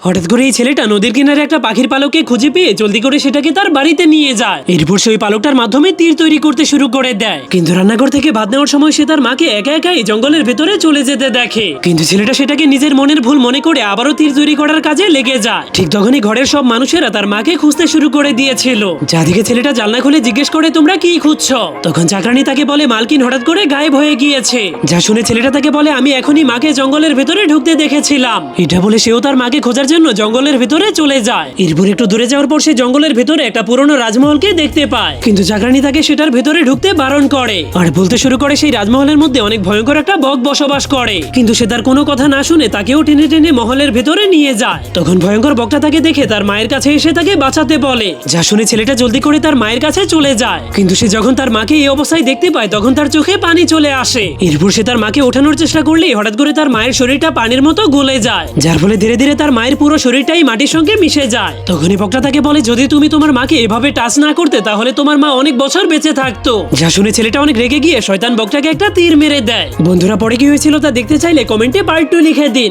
হঠাৎ করে এই ছেলেটা নদীর কিনারে একটা পাখির পালককে খুঁজে পেয়ে জলদি করে সেটাকে তার বাড়িতে নিয়ে যায়। এরপর সে ওই পালকটার মাধ্যমে তীর তৈরি করতে শুরু করে দেয়। কিন্তু রান্নাঘর থেকে ভাত নেওয়ার সময় সে তার মাকে একা একাই জঙ্গলের ভেতরে চলে যেতে দেখে। কিন্তু ছেলেটা সেটাকে নিজের মনের ভুল মনে করে আবারও তীর তৈরি করার কাজে লেগে যায়। ঠিক তখনই ঘরের সব মানুষেরা তার মাকে খুঁজতে শুরু করে দিয়েছিল। যাদিকে ছেলেটা জানলা খুলে জিজ্ঞেস করে, তোমরা কি খুঁজছো? তখন চাকরানি তাকে বলে, মালকিন হঠাৎ করে গায়েব হয়ে গিয়েছে। যা শুনে ছেলেটা তাকে বলে, আমি এখনই মাকে জঙ্গলের ভেতরে ঢুকতে দেখেছিলাম। এটা বলে সেও তার মাকে খোঁজার জন্য জঙ্গলের ভেতরে চলে যায়। এরপর একটু দূরে যাওয়ার পর সে জঙ্গলের ভেতরে একটা পুরনো রাজমহলকে দেখতে পায়। কিন্তু চাকরানি তাকে সেটার ভেতরে ঢুকতে বারণ করে আর বলতে শুরু করে সেই রাজমহলের মধ্যে অনেক ভয়ঙ্কর একটা বগ বসবাস করে। কিন্তু সে তার কোনো কথা না শুনে তাকেও টেনে টেনে মহলের ভেতরে নিয়ে যায়। তখন ভয়ঙ্কর বগটা তাকে দেখে তার মায়ের কাছে এসে তাকে বাঁচাতে বলে। যা শুনে ছেলেটা জলদি করে তার মায়ের কাছে চলে যায়। কিন্তু সে যখন তার মাকে এই অবস্থায় দেখতে পায় তখন তার চোখে পানি চলে আসে। এরপর সে তার মাকে ওঠানোর চেষ্টা করলেই হঠাৎ করে তার মায়ের শরীরটা পানির মতো গলে যায়, যার ফলে ধীরে ধীরে তার মায়ের পুরো শরীরটাই মাটির সঙ্গে মিশে যায়। তখনই বগটা তাকে বলে, যদি তুমি তোমার মাকে এভাবে টাচ না করতে তাহলে তোমার মা অনেক বছর বেঁচে থাকতো। যা শুনে ছেলেটা অনেক রেগে গিয়ে শয়তান বগটাকে একটা তীর মেরে দেয়। বন্ধুরা, পরে কি হয়েছিল তা দেখতে চাইলে কমেন্টে পার্ট 2 লিখে দিন।